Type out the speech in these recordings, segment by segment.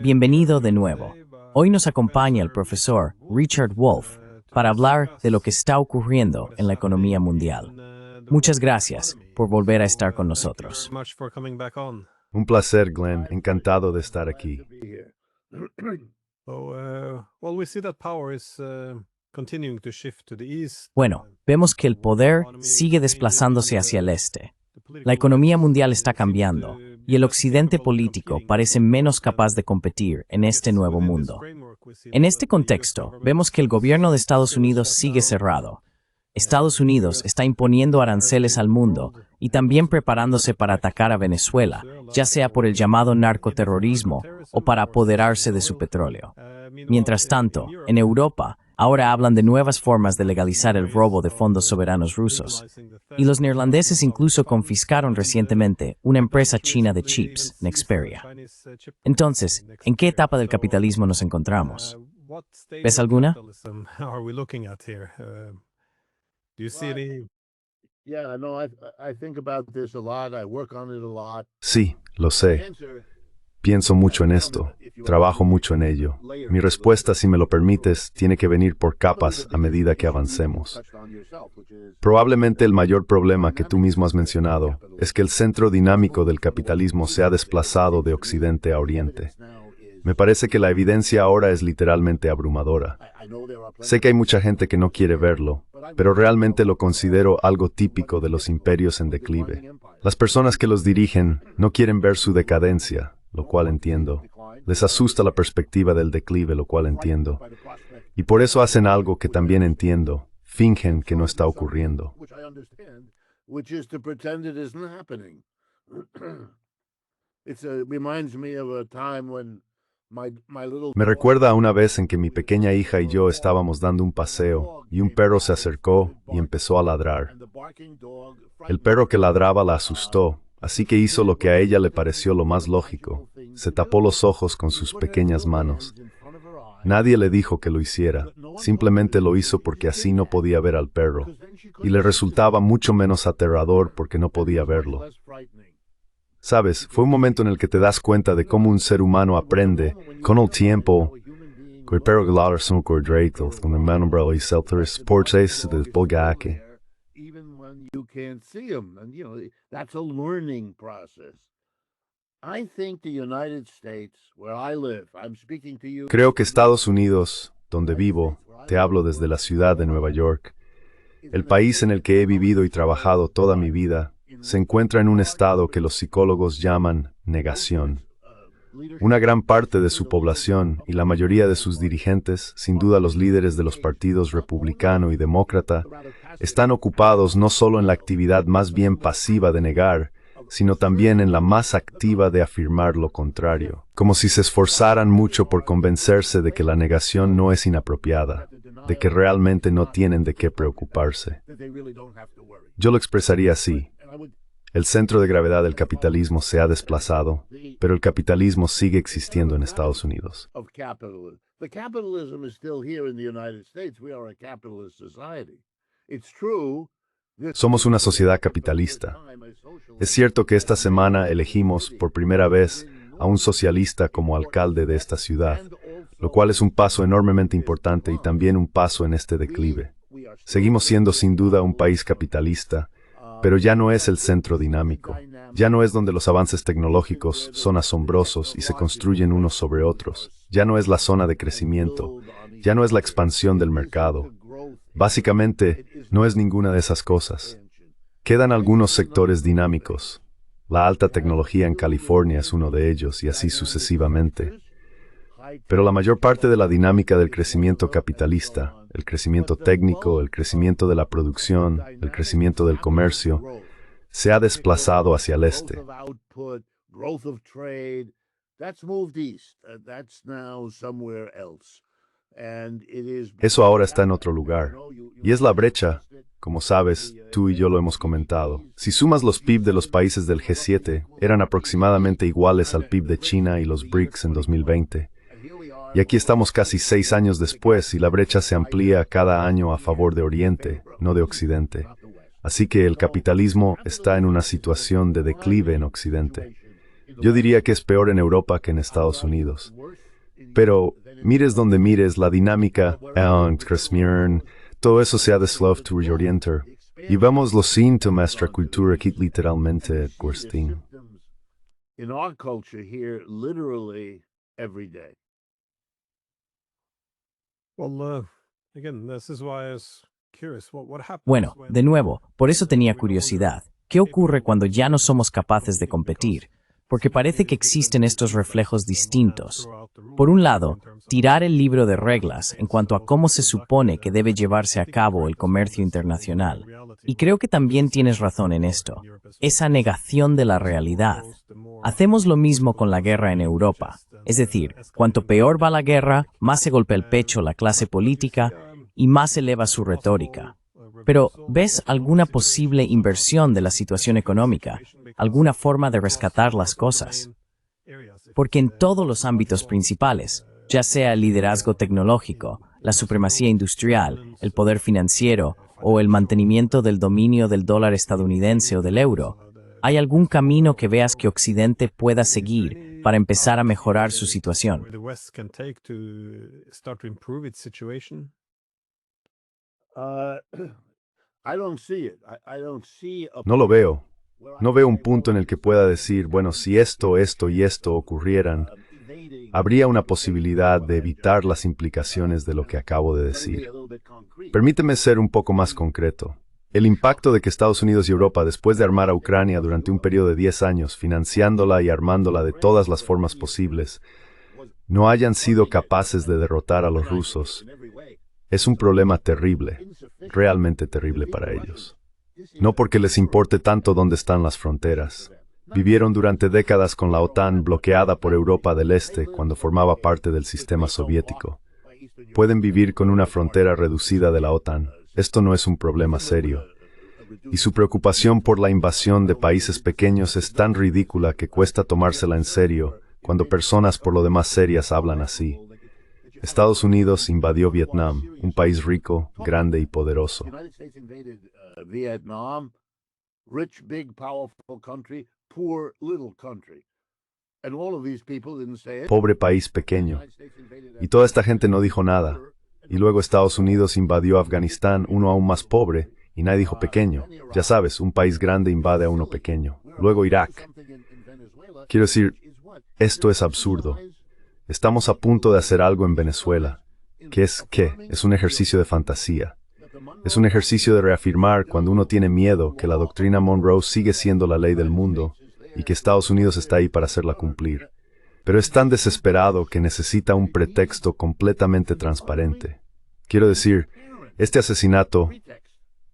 Bienvenido de nuevo. Hoy nos acompaña el profesor Richard Wolff para hablar de lo que está ocurriendo en la economía mundial. Muchas gracias por volver a estar con nosotros. Un placer, Glenn. Encantado de estar aquí. Bueno, vemos que el poder sigue desplazándose hacia el este. La economía mundial está cambiando y el occidente político parece menos capaz de competir en este nuevo mundo. En este contexto, vemos que el gobierno de Estados Unidos sigue cerrado. Estados Unidos está imponiendo aranceles al mundo y también preparándose para atacar a Venezuela, ya sea por el llamado narcoterrorismo o para apoderarse de su petróleo. Mientras tanto, en Europa, ahora hablan de nuevas formas de legalizar el robo de fondos soberanos rusos. Y los neerlandeses incluso confiscaron recientemente una empresa china de chips, Nexperia. Entonces, ¿en qué etapa del capitalismo nos encontramos? ¿Ves alguna? Sí, lo sé. Pienso mucho en esto. Trabajo mucho en ello. Mi respuesta, si me lo permites, tiene que venir por capas a medida que avancemos. Probablemente el mayor problema que tú mismo has mencionado es que el centro dinámico del capitalismo se ha desplazado de occidente a oriente. Me parece que la evidencia ahora es literalmente abrumadora. Sé que hay mucha gente que no quiere verlo, pero realmente lo considero algo típico de los imperios en declive. Las personas que los dirigen no quieren ver su decadencia, lo cual entiendo. Les asusta la perspectiva del declive, lo cual entiendo. Y por eso hacen algo que también entiendo. Fingen que no está ocurriendo. Me recuerda a una vez en que mi pequeña hija y yo estábamos dando un paseo y un perro se acercó y empezó a ladrar. El perro que ladraba la asustó, así que hizo lo que a ella le pareció lo más lógico. Se tapó los ojos con sus pequeñas manos. Nadie le dijo que lo hiciera, simplemente lo hizo porque así no podía ver al perro, y le resultaba mucho menos aterrador porque no podía verlo. Sabes, fue un momento en el que te das cuenta de cómo un ser humano aprende, con el tiempo, que el perro ladra son correcto, con el mano bravo y selters, porches de polgaque. Creo que Estados Unidos, donde vivo, te hablo desde la ciudad de Nueva York, el país en el que he vivido y trabajado toda mi vida, se encuentra en un estado que los psicólogos llaman negación. Una gran parte de su población y la mayoría de sus dirigentes, sin duda los líderes de los partidos republicano y demócrata, están ocupados no solo en la actividad más bien pasiva de negar, sino también en la más activa de afirmar lo contrario, como si se esforzaran mucho por convencerse de que la negación no es inapropiada, de que realmente no tienen de qué preocuparse. Yo lo expresaría así. El centro de gravedad del capitalismo se ha desplazado, pero el capitalismo sigue existiendo en Estados Unidos. Somos una sociedad capitalista. Es cierto que esta semana elegimos por primera vez a un socialista como alcalde de esta ciudad, lo cual es un paso enormemente importante y también un paso en este declive. Seguimos siendo sin duda un país capitalista, pero ya no es el centro dinámico. Ya no es donde los avances tecnológicos son asombrosos y se construyen unos sobre otros. Ya no es la zona de crecimiento. Ya no es la expansión del mercado. Básicamente, no es ninguna de esas cosas. Quedan algunos sectores dinámicos. La alta tecnología en California es uno de ellos y así sucesivamente. Pero la mayor parte de la dinámica del crecimiento capitalista, el crecimiento técnico, el crecimiento de la producción, el crecimiento del comercio, se ha desplazado hacia el este. Eso ahora está en otro lugar. Y es la brecha, como sabes, tú y yo lo hemos comentado. Si sumas los PIB de los países del G7, eran aproximadamente iguales al PIB de China y los BRICS en 2020. Y aquí estamos casi 6 años después y la brecha se amplía cada año a favor de Oriente, no de Occidente. Así que el capitalismo está en una situación de declive en Occidente. Yo diría que es peor en Europa que en Estados Unidos. Pero mires donde mires, la dinámica, todo eso se ha desorientar. Y vemos los síntomas de nuestra cultura aquí literalmente, Gurstin. In our culture here, literally every day. Well, again, this is why I was curious. What happens Bueno, when- de nuevo, por eso tenía curiosidad. ¿Qué ocurre cuando ya no somos capaces de competir? Porque parece que existen estos reflejos distintos. Por un lado, tirar el libro de reglas en cuanto a cómo se supone que debe llevarse a cabo el comercio internacional. Y creo que también tienes razón en esto. Esa negación de la realidad. Hacemos lo mismo con la guerra en Europa. Es decir, cuanto peor va la guerra, más se golpea el pecho la clase política y más eleva su retórica. Pero, ¿ves alguna posible inversión de la situación económica? ¿Alguna forma de rescatar las cosas? Porque en todos los ámbitos principales, ya sea el liderazgo tecnológico, la supremacía industrial, el poder financiero o el mantenimiento del dominio del dólar estadounidense o del euro, ¿hay algún camino que veas que Occidente pueda seguir para empezar a mejorar su situación? where the West can take to start to improve its situation? I don't see it. I don't see a No lo veo. No veo un punto en el que pueda decir, bueno, si esto y esto ocurrieran, habría una posibilidad de evitar las implicaciones de lo que acabo de decir. Permíteme ser un poco más concreto. El impacto de que Estados Unidos y Europa, después de armar a Ucrania durante un periodo de 10 años, financiándola y armándola de todas las formas posibles, no hayan sido capaces de derrotar a los rusos, es un problema terrible, realmente terrible para ellos. No porque les importe tanto dónde están las fronteras. Vivieron durante décadas con la OTAN bloqueada por Europa del Este cuando formaba parte del sistema soviético. Pueden vivir con una frontera reducida de la OTAN. Esto no es un problema serio. Y su preocupación por la invasión de países pequeños es tan ridícula que cuesta tomársela en serio cuando personas por lo demás serias hablan así. Estados Unidos invadió Vietnam, un país rico, grande y poderoso. The United States invaded Vietnam, rich, big, powerful country, poor, little country. And all of these people didn't say it. Pobre país pequeño. United States invaded Y toda esta gente no dijo nada. Y luego Estados Unidos invadió Afganistán, uno aún más pobre, y nadie dijo pequeño. Ya sabes, un país grande invade a uno pequeño. Luego Irak. something in Venezuela. Quiero decir, Is what? esto es absurdo. Estamos a punto de hacer algo en Venezuela. ¿Qué es qué? Es un ejercicio de fantasía. Es un ejercicio de reafirmar cuando uno tiene miedo que la doctrina Monroe sigue siendo la ley del mundo y que Estados Unidos está ahí para hacerla cumplir. Pero es tan desesperado que necesita un pretexto completamente transparente. Quiero decir, este asesinato,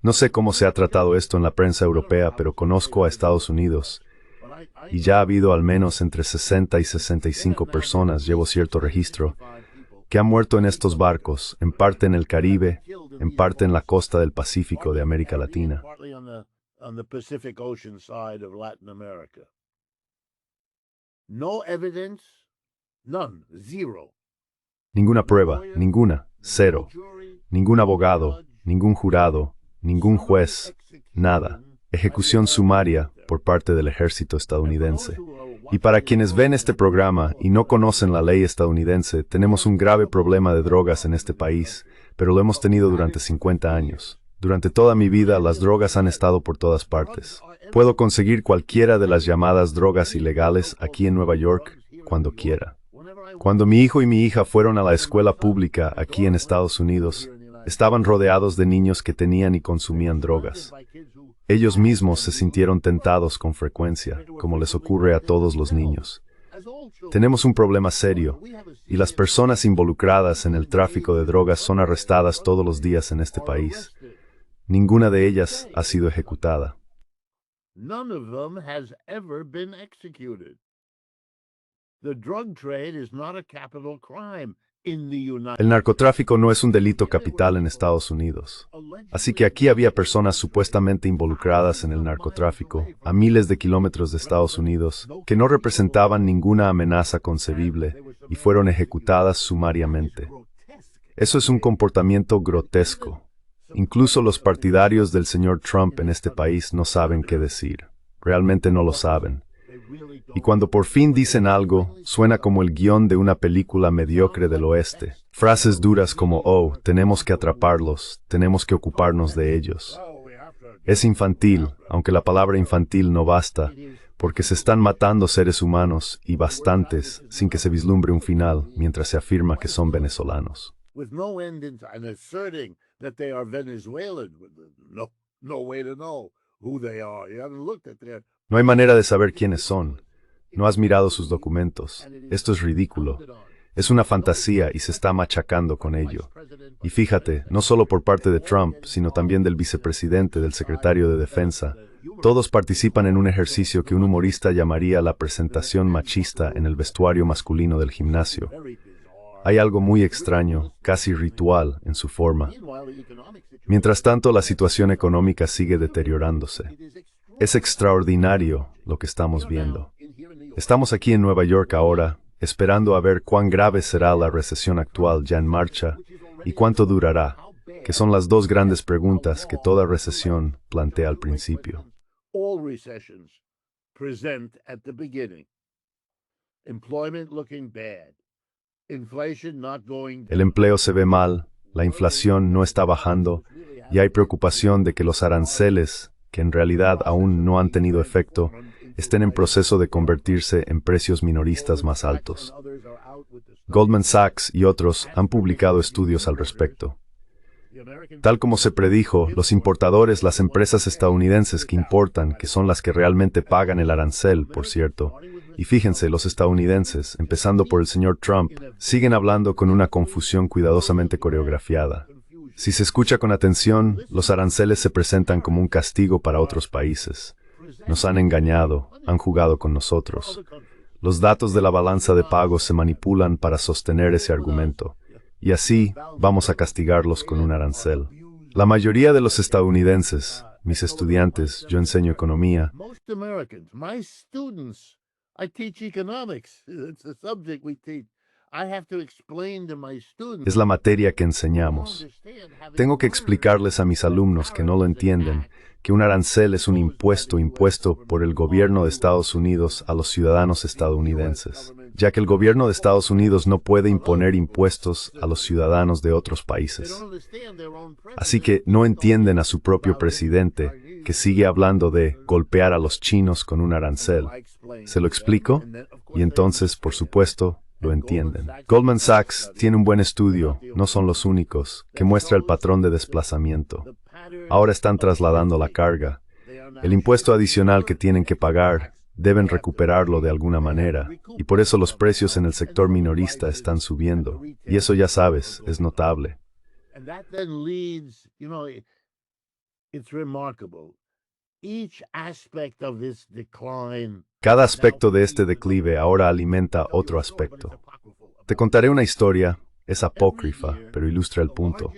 no sé cómo se ha tratado esto en la prensa europea, pero conozco a Estados Unidos y ya ha habido al menos entre 60 y 65 personas, llevo cierto registro, que han muerto en estos barcos, en parte en el Caribe, en parte en la costa del Pacífico de América Latina. Partly on the Pacific Ocean side of Latin America. No evidence, none, zero. Ninguna prueba, ninguna, cero. Jury, Ningún abogado, ningún jurado, ningún juez, nada. Ejecución sumaria por parte del ejército estadounidense. Y para quienes ven este programa y no conocen la ley estadounidense, tenemos un grave problema de drogas en este país, pero lo hemos tenido durante 50 años. Durante toda mi vida, las drogas han estado por todas partes. Puedo conseguir cualquiera de las llamadas drogas ilegales aquí en Nueva York cuando quiera. Cuando mi hijo y mi hija fueron a la escuela pública aquí en Estados Unidos, estaban rodeados de niños que tenían y consumían drogas. Ellos mismos se sintieron tentados con frecuencia, como les ocurre a todos los niños. Tenemos un problema serio, y las personas involucradas en el tráfico de drogas son arrestadas todos los días en este país. Ninguna de ellas ha sido ejecutada. none of them has ever been executed. The drug trade is not a capital crime in the United El narcotráfico no es un delito capital en Estados Unidos. Así que aquí había personas supuestamente involucradas en el narcotráfico, a miles de kilómetros de Estados Unidos, que no representaban ninguna amenaza concebible y fueron ejecutadas sumariamente. Eso es un comportamiento grotesco. Incluso los partidarios del señor Trump en este país no saben qué decir. Realmente no lo saben. Y cuando por fin dicen algo, suena como el guión de una película mediocre del oeste. Frases duras como, oh, tenemos que atraparlos, tenemos que ocuparnos de ellos. Es infantil, aunque la palabra infantil no basta, porque se están matando seres humanos y bastantes sin que se vislumbre un final mientras se afirma que son venezolanos. With no end in and asserting that they are Venezuelan. No way to know who they are. You haven't looked at their. No hay manera de saber quiénes son. No has mirado sus documentos. Esto es ridículo. Es una fantasía y se está machacando con ello. Y fíjate, no solo por parte de Trump, sino también del vicepresidente, del secretario de Defensa. Todos participan en un ejercicio que un humorista llamaría la presentación machista en el vestuario masculino del gimnasio. Hay algo muy extraño, casi ritual, en su forma. Mientras tanto, la situación económica sigue deteriorándose. Es extraordinario lo que estamos viendo. Estamos aquí en Nueva York ahora, esperando a ver cuán grave será la recesión actual ya en marcha y cuánto durará, que son las dos grandes preguntas que toda recesión plantea al principio. All recessions present at the beginning. Employment looking bad. Inflation not going El empleo se ve mal, la inflación no está bajando y hay preocupación de que los aranceles, que en realidad aún no han tenido efecto, estén en proceso de convertirse en precios minoristas más altos. Goldman Sachs y otros han publicado estudios al respecto. Tal como se predijo, los importadores, las empresas estadounidenses que importan, que son las que realmente pagan el arancel, por cierto, y fíjense, los estadounidenses, empezando por el señor Trump, siguen hablando con una confusión cuidadosamente coreografiada. Si se escucha con atención, los aranceles se presentan como un castigo para otros países. Nos han engañado, han jugado con nosotros. Los datos de la balanza de pagos se manipulan para sostener ese argumento. Y así vamos a castigarlos con un arancel. La mayoría de los estadounidenses, mis estudiantes, yo enseño economía, most Americans, my students, I teach economics. It's a subject we teach. I have to explain to my students. es la materia que enseñamos. Tengo que explicarles a mis alumnos que no lo entienden, que un arancel es un impuesto impuesto por el gobierno de Estados Unidos a los ciudadanos estadounidenses, ya que el gobierno de Estados Unidos no puede imponer impuestos a los ciudadanos de otros países. Así que no entienden a su propio presidente, que sigue hablando de golpear a los chinos con un arancel. ¿Se lo explico? Y entonces, por supuesto, lo entienden. Goldman Sachs tiene un buen estudio, no son los únicos, que muestra el patrón de desplazamiento. Ahora están trasladando la carga. El impuesto adicional que tienen que pagar, deben recuperarlo de alguna manera, y por eso los precios en el sector minorista están subiendo. Y eso ya sabes, es notable. And that then leads, it's remarkable. Each aspect of this decline. Cada aspecto de este declive ahora alimenta otro aspecto. Te contaré una historia, es apócrifa, pero ilustra el punto.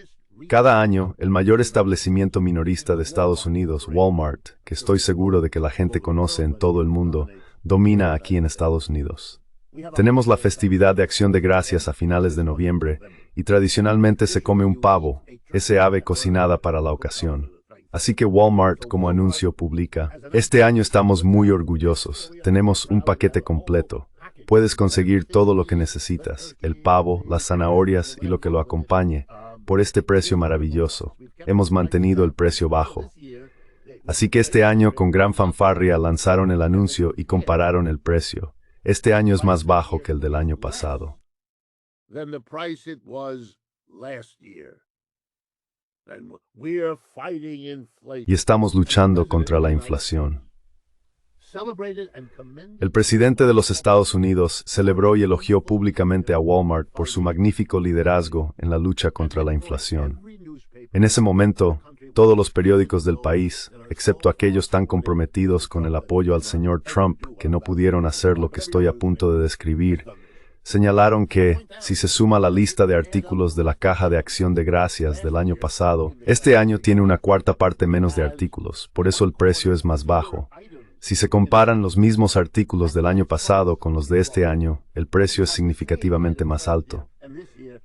Cada año, el mayor establecimiento minorista de Estados Unidos, Walmart, que estoy seguro de que la gente conoce en todo el mundo, domina aquí en Estados Unidos. Tenemos la festividad de Acción de Gracias a finales de noviembre y tradicionalmente se come un pavo, ese ave cocinada para la ocasión. Así que Walmart, como anuncio, publica: este año estamos muy orgullosos, tenemos un paquete completo. Puedes conseguir todo lo que necesitas, el pavo, las zanahorias y lo que lo acompañe, por este precio maravilloso. Hemos mantenido el precio bajo. Así que este año, con gran fanfarria, lanzaron el anuncio y compararon el precio. Este año es más bajo que el del año pasado. Than the price it was last year. And we are fighting inflation. Y estamos luchando contra la inflación. Celebrated and commended. El presidente de los Estados Unidos celebró y elogió públicamente a Walmart por su magnífico liderazgo en la lucha contra la inflación. En ese momento, todos los periódicos del país, excepto aquellos tan comprometidos con el apoyo al señor Trump que no pudieron hacer lo que estoy a punto de describir, señalaron que, si se suma la lista de artículos de la Caja de Acción de Gracias del año pasado, este año tiene una cuarta parte menos de artículos, por eso el precio es más bajo. Si se comparan los mismos artículos del año pasado con los de este año, el precio es significativamente más alto.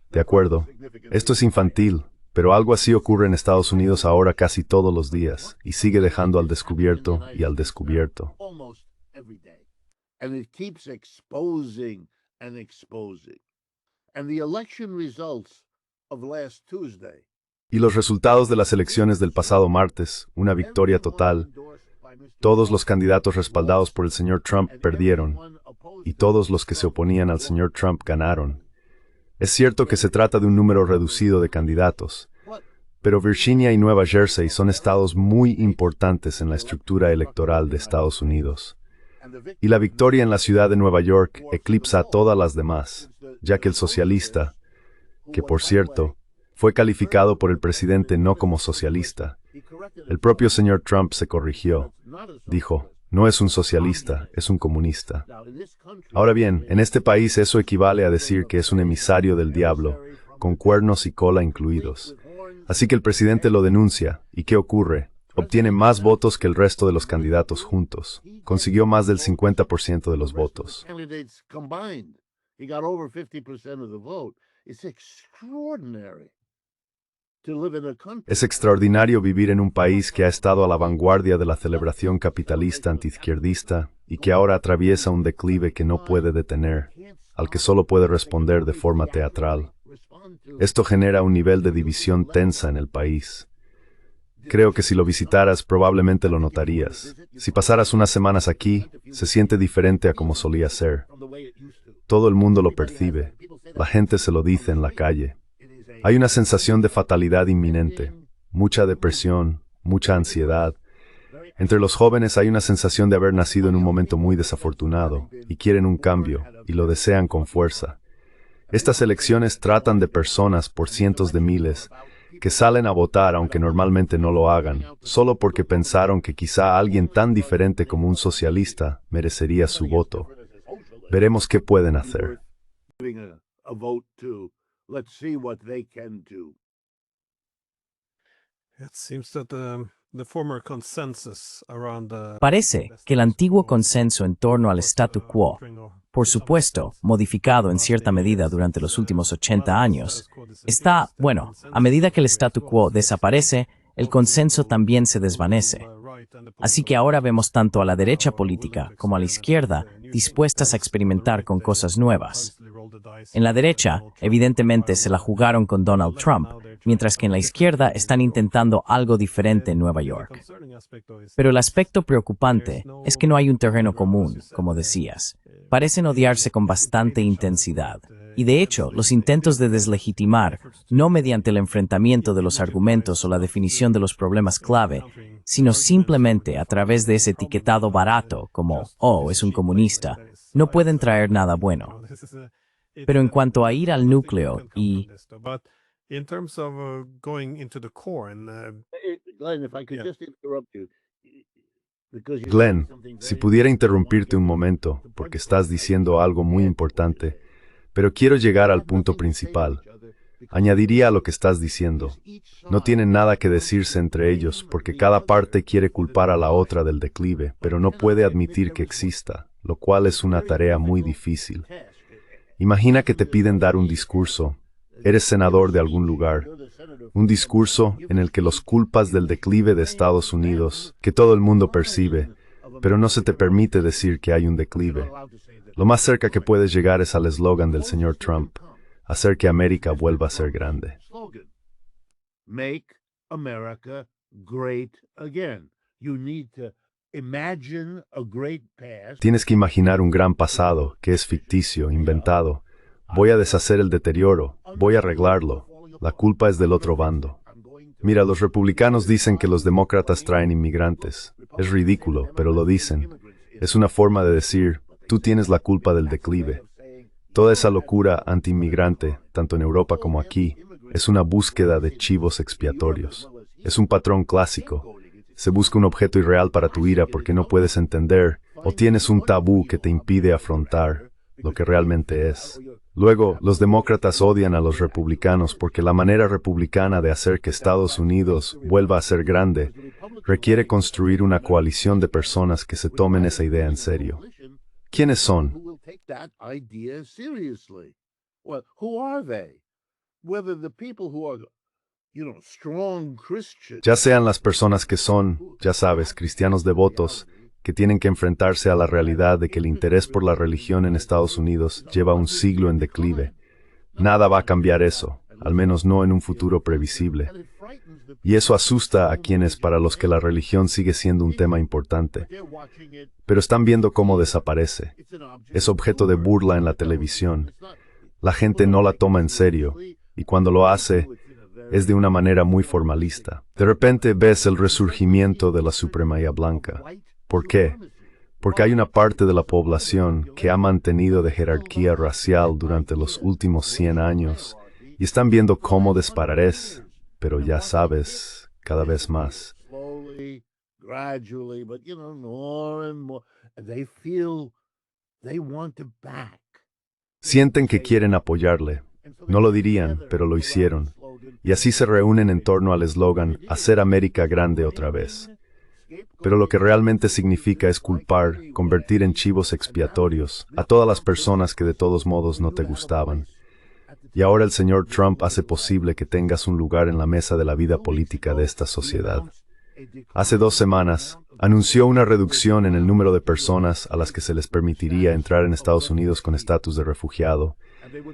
De acuerdo, esto es infantil, pero algo así ocurre en Estados Unidos ahora casi todos los días, y sigue dejando al descubierto y al descubierto. Almost every day. and it keeps exposing and exposing. And the election results of last Tuesday. Y los resultados de las elecciones del pasado martes, una victoria total. Todos los candidatos respaldados por el señor Trump perdieron, y todos los que se oponían al señor Trump ganaron. Es cierto que se trata de un número reducido de candidatos, pero Virginia y Nueva Jersey son estados muy importantes en la estructura electoral de Estados Unidos. Y la victoria en la ciudad de Nueva York eclipsa a todas las demás, ya que el socialista, que por cierto, fue calificado por el presidente no como socialista. El propio señor Trump se corrigió. Dijo, no es un socialista, es un comunista. Ahora bien, en este país eso equivale a decir que es un emisario del diablo, con cuernos y cola incluidos. Así que el presidente lo denuncia, ¿y qué ocurre? Obtiene más votos que el resto de los candidatos juntos. Consiguió más del 50% de los votos. Es extraordinario vivir en un país que ha estado a la vanguardia de la celebración capitalista antiizquierdista y que ahora atraviesa un declive que no puede detener, al que solo puede responder de forma teatral. Esto genera un nivel de división tensa en el país. Creo que si lo visitaras probablemente lo notarías. Si pasaras unas semanas aquí, se siente diferente a como solía ser. Todo el mundo lo percibe. La gente se lo dice en la calle. Hay una sensación de fatalidad inminente, mucha depresión, mucha ansiedad. Entre los jóvenes hay una sensación de haber nacido en un momento muy desafortunado y quieren un cambio y lo desean con fuerza. Estas elecciones tratan de personas por cientos de miles que salen a votar aunque normalmente no lo hagan, solo porque pensaron que quizá alguien tan diferente como un socialista merecería su voto. Veremos qué pueden hacer. Let's see what they can do. It seems that the former consensus around the Parece que el antiguo consenso en torno al statu quo, por supuesto, modificado en cierta medida durante los últimos 80 años, está, bueno, a medida que el statu quo desaparece, el consenso también se desvanece. Así que ahora vemos tanto a la derecha política como a la izquierda dispuestas a experimentar con cosas nuevas. En la derecha, evidentemente, se la jugaron con Donald Trump, mientras que en la izquierda están intentando algo diferente en Nueva York. Pero el aspecto preocupante es que no hay un terreno común, como decías. Parecen odiarse con bastante intensidad. Y de hecho, los intentos de deslegitimar, no mediante el enfrentamiento de los argumentos o la definición de los problemas clave, sino simplemente a través de ese etiquetado barato como, oh, es un comunista, no pueden traer nada bueno. Pero en cuanto a ir al núcleo y... in terms of going into the core and Glenn, if I could just interrupt you. Glenn, si pudiera interrumpirte un momento, porque estás diciendo algo muy importante, pero quiero llegar al punto principal. Añadiría a lo que estás diciendo. No tienen nada que decirse entre ellos porque cada parte quiere culpar a la otra del declive, pero no puede admitir que exista, lo cual es una tarea muy difícil. Imagina que te piden dar un discurso. Eres senador de algún lugar. Un discurso en el que los culpas del declive de Estados Unidos, que todo el mundo percibe, pero no se te permite decir que hay un declive. Lo más cerca que puedes llegar es al eslogan del señor Trump, hacer que América vuelva a ser grande. Make America great again. You need to imagine a great past. Tienes que imaginar un gran pasado, que es ficticio, inventado. Voy a deshacer el deterioro, voy a arreglarlo. La culpa es del otro bando. Mira, los republicanos dicen que los demócratas traen inmigrantes. Es ridículo, pero lo dicen. Es una forma de decir, tú tienes la culpa del declive. Toda esa locura anti-inmigrante, tanto en Europa como aquí, es una búsqueda de chivos expiatorios. Es un patrón clásico. Se busca un objeto irreal para tu ira porque no puedes entender, o tienes un tabú que te impide afrontar lo que realmente es. Luego, los demócratas odian a los republicanos porque la manera republicana de hacer que Estados Unidos vuelva a ser grande requiere construir una coalición de personas que se tomen esa idea en serio. ¿Quiénes son? Ya sean las personas que son, ya sabes, cristianos devotos, que tienen que enfrentarse a la realidad de que el interés por la religión en Estados Unidos lleva un siglo en declive. Nada va a cambiar eso, al menos no en un futuro previsible. Y eso asusta a quienes para los que la religión sigue siendo un tema importante. Pero están viendo cómo desaparece. Es objeto de burla en la televisión. La gente no la toma en serio, y cuando lo hace, es de una manera muy formalista. De repente ves el resurgimiento de la supremacía blanca. ¿Por qué? Porque hay una parte de la población que ha mantenido de jerarquía racial durante los últimos 100 años, y están viendo cómo desaparece, pero ya sabes, cada vez más. Sienten que quieren apoyarle. No lo dirían, pero lo hicieron. Y así se reúnen en torno al eslogan «Hacer América grande otra vez». Pero lo que realmente significa es culpar, convertir en chivos expiatorios a todas las personas que de todos modos no te gustaban. Y ahora el señor Trump hace posible que tengas un lugar en la mesa de la vida política de esta sociedad. Hace 2 semanas, anunció una reducción en el número de personas a las que se les permitiría entrar en Estados Unidos con estatus de refugiado,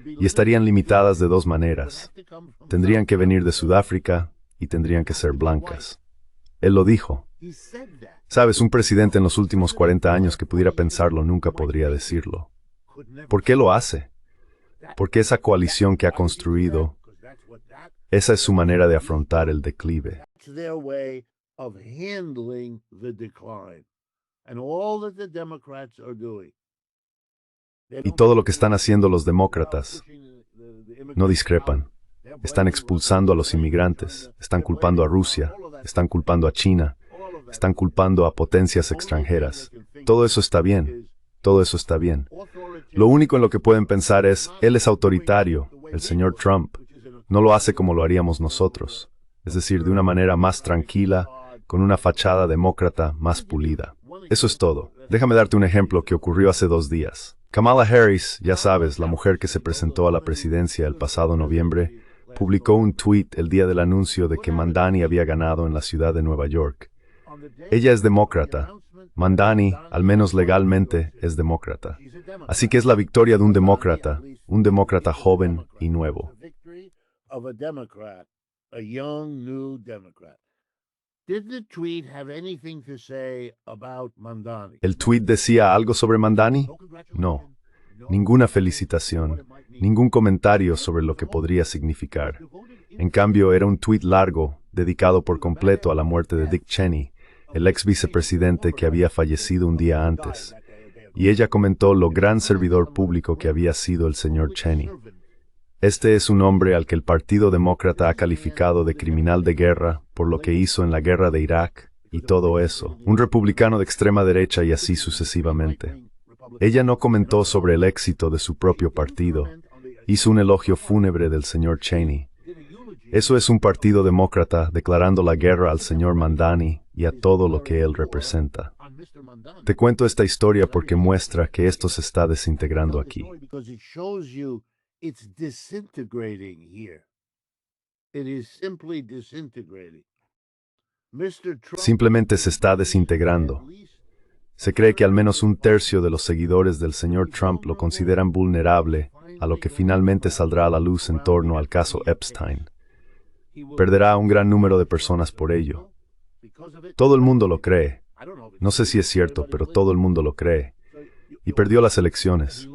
y estarían limitadas de 2 maneras. Tendrían que venir de Sudáfrica y tendrían que ser blancas. Él lo dijo. Sabes, un presidente en los últimos 40 años que pudiera pensarlo nunca podría decirlo. ¿Por qué lo hace? Porque esa coalición que ha construido, esa es su manera de afrontar el declive. Y todo lo que están haciendo los demócratas no discrepan. Están expulsando a los inmigrantes, están culpando a Rusia, están culpando a China, están culpando a potencias extranjeras. Todo eso está bien, todo eso está bien. Lo único en lo que pueden pensar es, él es autoritario, el señor Trump. No lo hace como lo haríamos nosotros, es decir, de una manera más tranquila, con una fachada demócrata más pulida. Eso es todo. Déjame darte un ejemplo que ocurrió hace 2 días. Kamala Harris, ya sabes, la mujer que se presentó a la presidencia el pasado noviembre, publicó un tuit el día del anuncio de que Mamdani había ganado en la ciudad de Nueva York. Ella es demócrata. Mamdani, al menos legalmente, es demócrata. Así que es la victoria de un demócrata joven y nuevo. ¿El tuit decía algo sobre Mamdani? No. Ninguna felicitación, ningún comentario sobre lo que podría significar. En cambio, era un tuit largo, dedicado por completo a la muerte de Dick Cheney, el ex vicepresidente que había fallecido un día antes. Y ella comentó lo gran servidor público que había sido el señor Cheney. Este es un hombre al que el Partido Demócrata ha calificado de criminal de guerra por lo que hizo en la guerra de Irak y todo eso. Un republicano de extrema derecha y así sucesivamente. Ella no comentó sobre el éxito de su propio partido. Hizo un elogio fúnebre del señor Cheney. Eso es un partido demócrata declarando la guerra al señor Mamdani y a todo lo que él representa. Te cuento esta historia porque muestra que esto se está desintegrando aquí. Simplemente se está desintegrando. Se cree que al menos 1/3 de los seguidores del señor Trump lo consideran vulnerable a lo que finalmente saldrá a la luz en torno al caso Epstein. Perderá a un gran número de personas por ello. Todo el mundo lo cree. No sé si es cierto, pero todo el mundo lo cree. Y perdió las elecciones.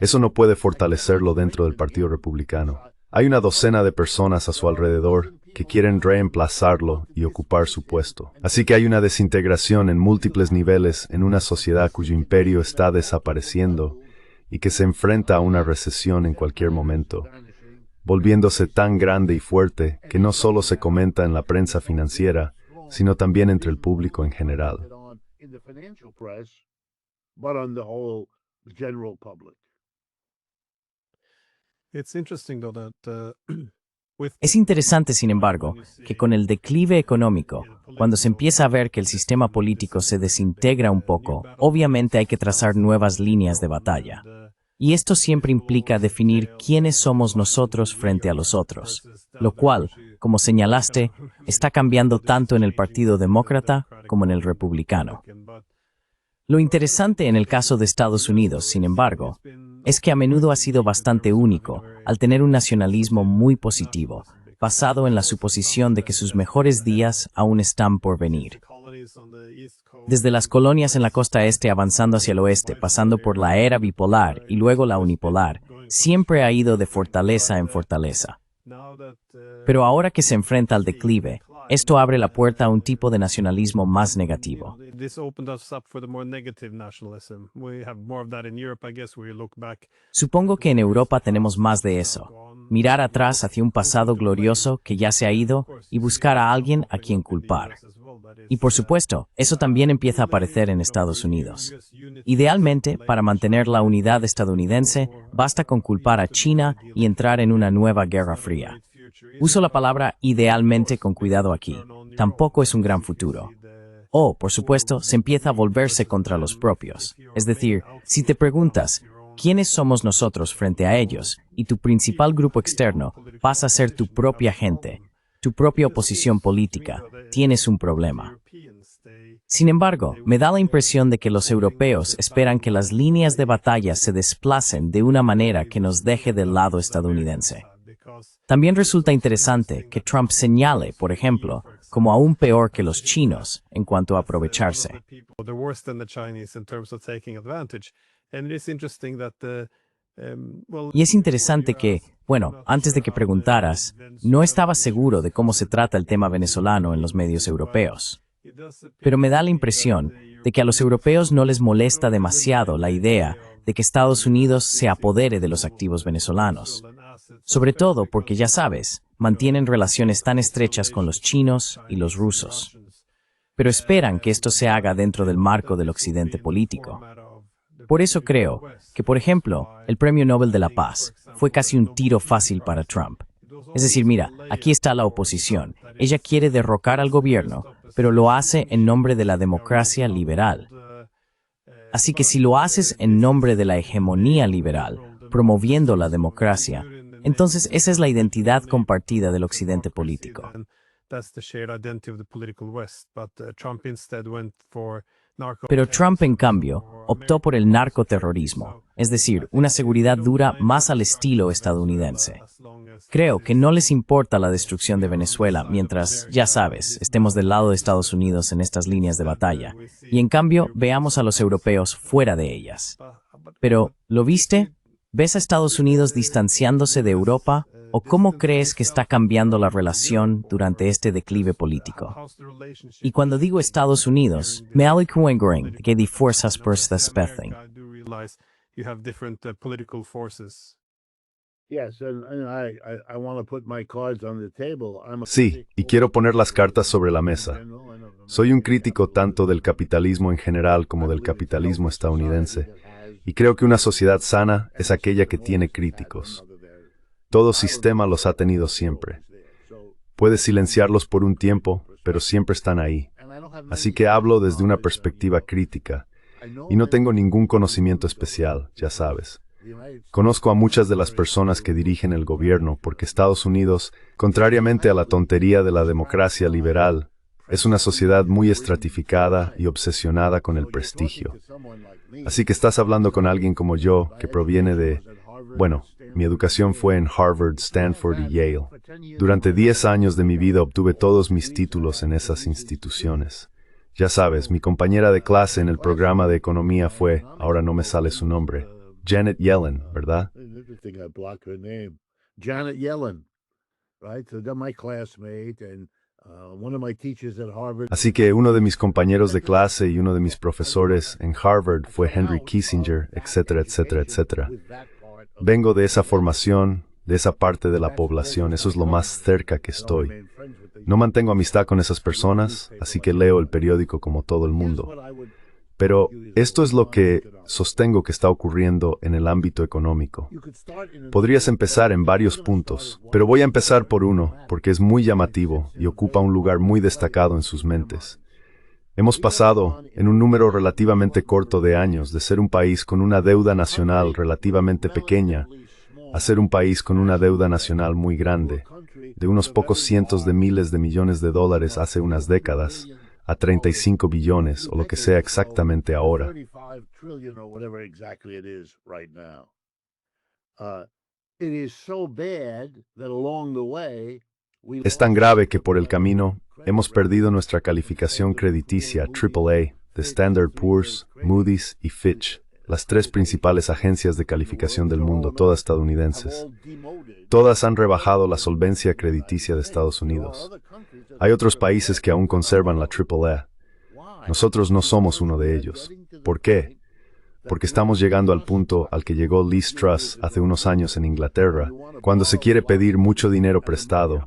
Eso no puede fortalecerlo dentro del Partido Republicano. Hay una docena de personas a su alrededor que quieren reemplazarlo y ocupar su puesto. Así que hay una desintegración en múltiples niveles en una sociedad cuyo imperio está desapareciendo y que se enfrenta a una recesión en cualquier momento, volviéndose tan grande y fuerte que no solo se comenta en la prensa financiera, sino también entre el público en general. Es interesante, sin embargo, que con el declive económico, cuando se empieza a ver que el sistema político se desintegra un poco, obviamente hay que trazar nuevas líneas de batalla. Y esto siempre implica definir quiénes somos nosotros frente a los otros, lo cual, como señalaste, está cambiando tanto en el Partido Demócrata como en el Republicano. Lo interesante en el caso de Estados Unidos, sin embargo, es que a menudo ha sido bastante único al tener un nacionalismo muy positivo, basado en la suposición de que sus mejores días aún están por venir. Desde las colonias en la costa este avanzando hacia el oeste, pasando por la era bipolar y luego la unipolar, siempre ha ido de fortaleza en fortaleza. Pero ahora que se enfrenta al declive, esto abre la puerta a un tipo de nacionalismo más negativo. Supongo que en Europa tenemos más de eso. Mirar atrás hacia un pasado glorioso que ya se ha ido y buscar a alguien a quien culpar. Y por supuesto, eso también empieza a aparecer en Estados Unidos. Idealmente, para mantener la unidad estadounidense, basta con culpar a China y entrar en una nueva guerra fría. Uso la palabra idealmente con cuidado aquí. Tampoco es un gran futuro. O, por supuesto, se empieza a volverse contra los propios. Es decir, si te preguntas, ¿quiénes somos nosotros frente a ellos? Y tu principal grupo externo pasa a ser tu propia gente, tu propia oposición política, tienes un problema. Sin embargo, me da la impresión de que los europeos esperan que las líneas de batalla se desplacen de una manera que nos deje del lado estadounidense. También resulta interesante que Trump señale, por ejemplo, como aún peor que los chinos en cuanto a aprovecharse. Y es interesante que, bueno, antes de que preguntaras, no estaba seguro de cómo se trata el tema venezolano en los medios europeos. Pero me da la impresión de que a los europeos no les molesta demasiado la idea de que Estados Unidos se apodere de los activos venezolanos. Sobre todo porque, ya sabes, mantienen relaciones tan estrechas con los chinos y los rusos. Pero esperan que esto se haga dentro del marco del occidente político. Por eso creo que, por ejemplo, el Premio Nobel de la Paz fue casi un tiro fácil para Trump. Es decir, mira, aquí está la oposición. Ella quiere derrocar al gobierno, pero lo hace en nombre de la democracia liberal. Así que si lo haces en nombre de la hegemonía liberal, promoviendo la democracia, entonces esa es la identidad compartida del occidente político. Pero Trump, en cambio, optó por el narcoterrorismo, es decir, una seguridad dura más al estilo estadounidense. Creo que no les importa la destrucción de Venezuela mientras, ya sabes, estemos del lado de Estados Unidos en estas líneas de batalla, y en cambio veamos a los europeos fuera de ellas. Pero, ¿lo viste? ¿Ves a Estados Unidos distanciándose de Europa? ¿O cómo crees que está cambiando la relación durante este declive político? Y cuando digo Estados Unidos, me alicuengring que de fuerzas por esta especie. Sí, y quiero poner las cartas sobre la mesa. Soy un crítico tanto del capitalismo en general como del capitalismo estadounidense, y creo que una sociedad sana es aquella que tiene críticos. Todo sistema los ha tenido siempre. Puedes silenciarlos por un tiempo, pero siempre están ahí. Así que hablo desde una perspectiva crítica, y no tengo ningún conocimiento especial, ya sabes. Conozco a muchas de las personas que dirigen el gobierno porque Estados Unidos, contrariamente a la tontería de la democracia liberal, es una sociedad muy estratificada y obsesionada con el prestigio. Así que estás hablando con alguien como yo, que proviene de... Bueno, mi educación fue en Harvard, Stanford y Yale. Durante 10 años de mi vida obtuve todos mis títulos en esas instituciones. Ya sabes, mi compañera de clase en el programa de economía fue, ahora no me sale su nombre, Janet Yellen, ¿verdad? Janet Yellen, right? So they're my classmate and one of my teachers at Harvard. Así que uno de mis compañeros de clase y uno de mis profesores en Harvard fue Henry Kissinger, etcétera, etcétera, etcétera. Vengo de esa formación, de esa parte de la población, eso es lo más cerca que estoy. No mantengo amistad con esas personas, así que leo el periódico como todo el mundo. Pero esto es lo que sostengo que está ocurriendo en el ámbito económico. Podrías empezar en varios puntos, pero voy a empezar por uno, porque es muy llamativo y ocupa un lugar muy destacado en sus mentes. Hemos pasado, en un número relativamente corto de años, de ser un país con una deuda nacional relativamente pequeña, a ser un país con una deuda nacional muy grande, de unos pocos cientos de miles de millones de dólares hace unas décadas, a 35 billones o lo que sea exactamente ahora. 35 trillion or whatever exactly it is right now. It is so bad that along the way Es tan grave que por el camino hemos perdido nuestra calificación crediticia AAA de Standard Poor's, Moody's y Fitch, las tres principales agencias de calificación del mundo, todas estadounidenses. Todas han rebajado la solvencia crediticia de Estados Unidos. Hay otros países que aún conservan la AAA. Nosotros no somos uno de ellos. ¿Por qué? Porque estamos llegando al punto al que llegó Liz Truss hace unos años en Inglaterra, cuando se quiere pedir mucho dinero prestado,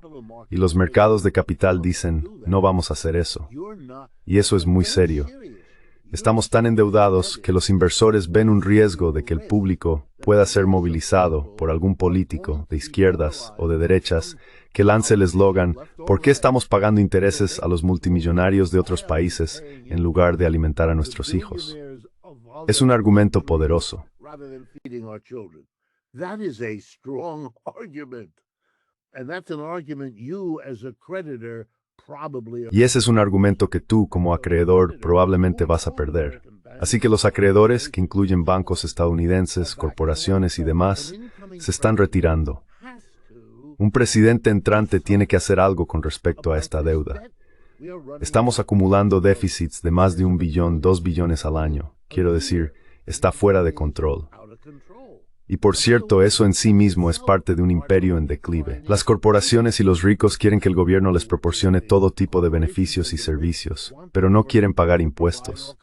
y los mercados de capital dicen, no vamos a hacer eso. Y eso es muy serio. Estamos tan endeudados que los inversores ven un riesgo de que el público pueda ser movilizado por algún político de izquierdas o de derechas que lance el eslogan, ¿por qué estamos pagando intereses a los multimillonarios de otros países en lugar de alimentar a nuestros hijos? Es un argumento poderoso. That is a strong argument. And that's an argument you as a creditor probably. Y ese es un argumento que tú, como acreedor, probablemente vas a perder. Así que los acreedores, que incluyen bancos estadounidenses, corporaciones y demás, se están retirando. Un presidente entrante tiene que hacer algo con respecto a esta deuda. Estamos acumulando déficits de más de 1 billón, 2 billones al año. Quiero decir, está fuera de control. Y por cierto, eso en sí mismo es parte de un imperio en declive. Las corporaciones y los ricos quieren que el gobierno les proporcione todo tipo de beneficios y servicios, pero no quieren pagar impuestos.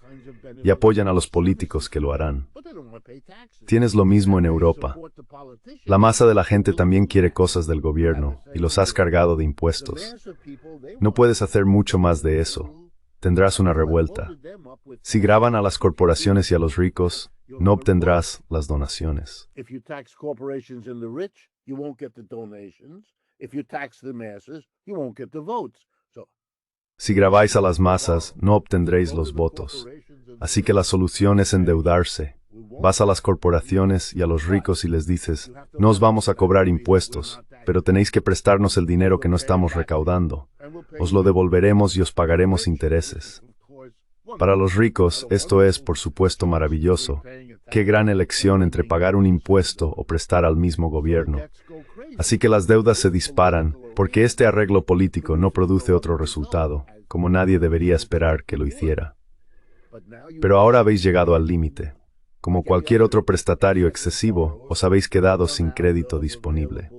Y apoyan a los políticos que lo harán. Tienes lo mismo en Europa. La masa de la gente también quiere cosas del gobierno y los has cargado de impuestos. No puedes hacer mucho más de eso. Tendrás una revuelta. Si graban a las corporaciones y a los ricos, no obtendrás las donaciones. If you tax corporations and the rich, you won't get the donations. If you tax the masses, you won't get the votes. So, Si grabáis a las masas, no obtendréis los votos. Así que la solución es endeudarse. Vas a las corporaciones y a los ricos y les dices, no os vamos a cobrar impuestos, pero tenéis que prestarnos el dinero que no estamos recaudando. Os lo devolveremos y os pagaremos intereses. Para los ricos, esto es, por supuesto, maravilloso. Qué gran elección entre pagar un impuesto o prestar al mismo gobierno. Así que las deudas se disparan, porque este arreglo político no produce otro resultado, como nadie debería esperar que lo hiciera. Pero ahora habéis llegado al límite. Como cualquier otro prestatario excesivo, os habéis quedado sin crédito disponible.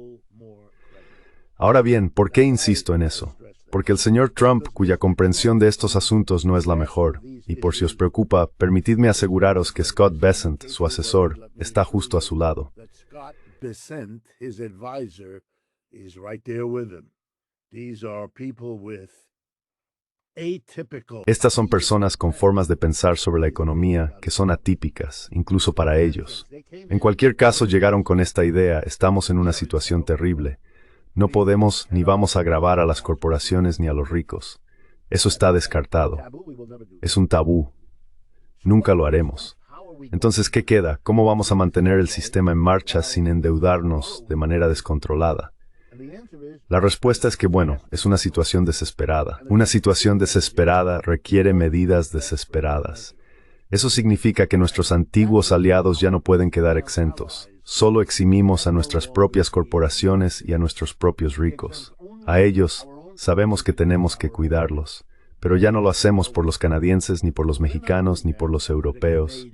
Ahora bien, ¿por qué insisto en eso? Porque el señor Trump, cuya comprensión de estos asuntos no es la mejor, y por si os preocupa, permitidme aseguraros que Scott Bessent, su asesor, está justo a su lado. Scott Bessent, his advisor, is right there with him. These are people with atypical. Estas son personas con formas de pensar sobre la economía que son atípicas, incluso para ellos. En cualquier caso, llegaron con esta idea, estamos en una situación terrible. No podemos ni vamos a gravar a las corporaciones ni a los ricos. Eso está descartado. Es un tabú. Nunca lo haremos. Entonces, ¿qué queda? ¿Cómo vamos a mantener el sistema en marcha sin endeudarnos de manera descontrolada? La respuesta es que, bueno, es una situación desesperada. Una situación desesperada requiere medidas desesperadas. Eso significa que nuestros antiguos aliados ya no pueden quedar exentos. Solo eximimos a nuestras propias corporaciones y a nuestros propios ricos. A ellos, sabemos que tenemos que cuidarlos, pero ya no lo hacemos por los canadienses, ni por los mexicanos, ni por los europeos.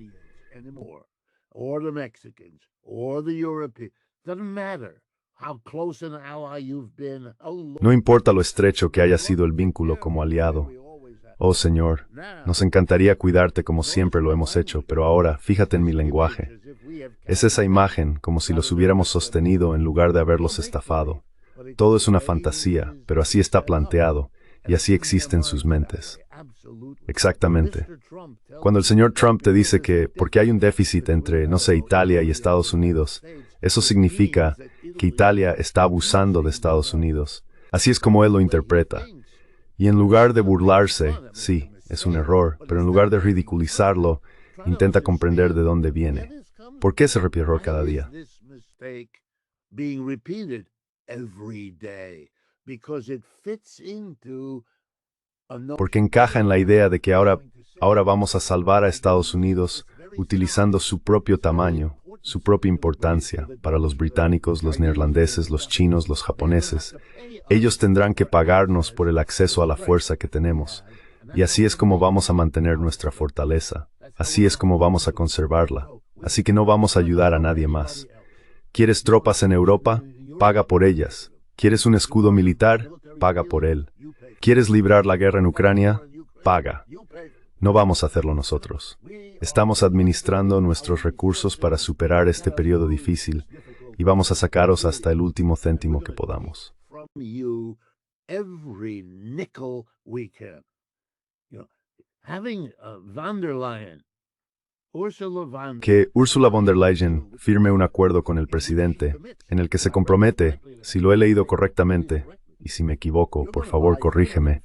Or the Mexicans, or the Europeans. Doesn't matter how close an ally you've been. No importa lo estrecho que haya sido el vínculo como aliado. Oh Señor, nos encantaría cuidarte como siempre lo hemos hecho, pero ahora, fíjate en mi lenguaje. Es esa imagen, como si los hubiéramos sostenido en lugar de haberlos estafado. Todo es una fantasía, pero así está planteado, y así existe en sus mentes. Exactamente. Cuando el señor Trump te dice que, porque hay un déficit entre, no sé, Italia y Estados Unidos, eso significa que Italia está abusando de Estados Unidos. Así es como él lo interpreta. Y en lugar de burlarse, sí, es un error, pero en lugar de ridiculizarlo, intenta comprender de dónde viene. ¿Por qué se repite error cada día? Being repeated every day because it fits into porque encaja en la idea de que ahora vamos a salvar a Estados Unidos utilizando su propio tamaño, su propia importancia para los británicos, los neerlandeses, los chinos, los japoneses. Ellos tendrán que pagarnos por el acceso a la fuerza que tenemos. Y así es como vamos a mantener nuestra fortaleza. Así es como vamos a conservarla. Así que no vamos a ayudar a nadie más. ¿Quieres tropas en Europa? Paga por ellas. ¿Quieres un escudo militar? Paga por él. ¿Quieres librar la guerra en Ucrania? Paga. No vamos a hacerlo nosotros. Estamos administrando nuestros recursos para superar este periodo difícil y vamos a sacaros hasta el último céntimo que podamos. Que Ursula von der Leyen firme un acuerdo con el presidente en el que se compromete, si lo he leído correctamente, y si me equivoco, por favor corrígeme,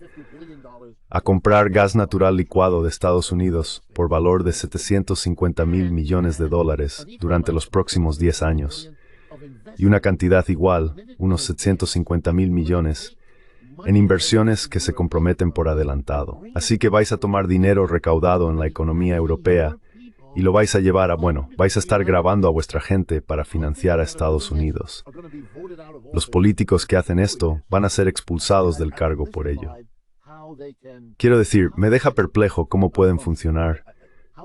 a comprar gas natural licuado de Estados Unidos por valor de $750 mil millones durante los próximos 10 años, y una cantidad igual, unos 750 mil millones, en inversiones que se comprometen por adelantado. Así que vais a tomar dinero recaudado en la economía europea y lo vais a llevar vais a estar grabando a vuestra gente para financiar a Estados Unidos. Los políticos que hacen esto van a ser expulsados del cargo por ello. Quiero decir, me deja perplejo cómo pueden funcionar,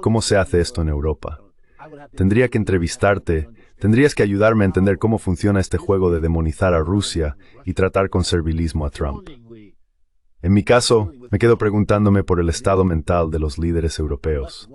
cómo se hace esto en Europa. Tendría que entrevistarte, tendrías que ayudarme a entender cómo funciona este juego de demonizar a Rusia y tratar con servilismo a Trump. En mi caso, me quedo preguntándome por el estado mental de los líderes europeos.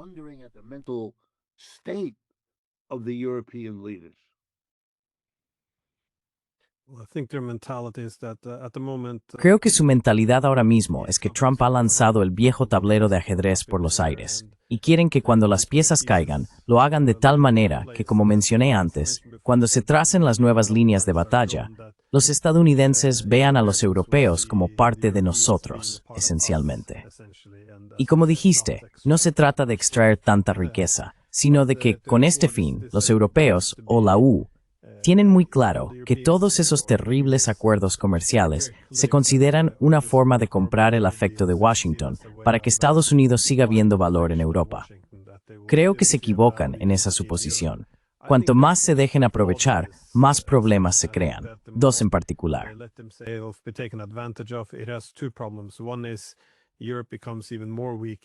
Creo que su mentalidad ahora mismo es que Trump ha lanzado el viejo tablero de ajedrez por los aires, y quieren que cuando las piezas caigan, lo hagan de tal manera que, como mencioné antes, cuando se tracen las nuevas líneas de batalla, los estadounidenses vean a los europeos como parte de nosotros, esencialmente. Y como dijiste, no se trata de extraer tanta riqueza, sino de que, con este fin, los europeos, o la U, tienen muy claro que todos esos terribles acuerdos comerciales se consideran una forma de comprar el afecto de Washington para que Estados Unidos siga viendo valor en Europa. Creo que se equivocan en esa suposición. Cuanto más se dejen aprovechar, más problemas se crean, dos en particular.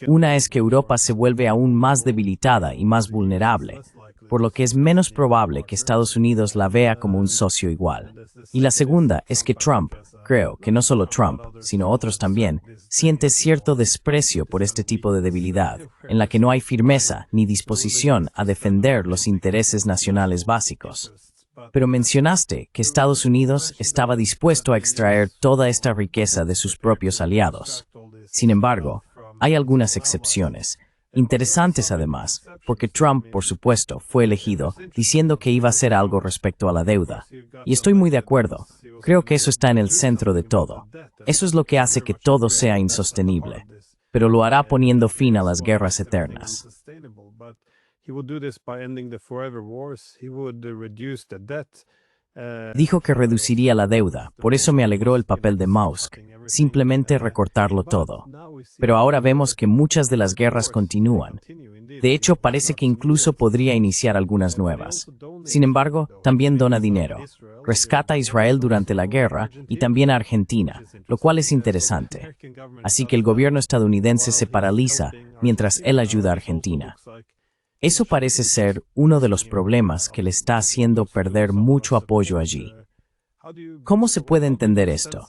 Una es que Europa se vuelve aún más debilitada y más vulnerable, por lo que es menos probable que Estados Unidos la vea como un socio igual. Y la segunda es que Trump, creo que no solo Trump, sino otros también, siente cierto desprecio por este tipo de debilidad, en la que no hay firmeza ni disposición a defender los intereses nacionales básicos. Pero mencionaste que Estados Unidos estaba dispuesto a extraer toda esta riqueza de sus propios aliados. Sin embargo, hay algunas excepciones, interesantes además, porque Trump, por supuesto, fue elegido diciendo que iba a hacer algo respecto a la deuda. Y estoy muy de acuerdo. Creo que eso está en el centro de todo. Eso es lo que hace que todo sea insostenible. Pero lo hará poniendo fin a las guerras eternas. Dijo que reduciría la deuda, por eso me alegró el papel de Musk, simplemente recortarlo todo. Pero ahora vemos que muchas de las guerras continúan. De hecho, parece que incluso podría iniciar algunas nuevas. Sin embargo, también dona dinero. Rescata a Israel durante la guerra y también a Argentina, lo cual es interesante. Así que el gobierno estadounidense se paraliza mientras él ayuda a Argentina. Eso parece ser uno de los problemas que le está haciendo perder mucho apoyo allí. ¿Cómo se puede entender esto?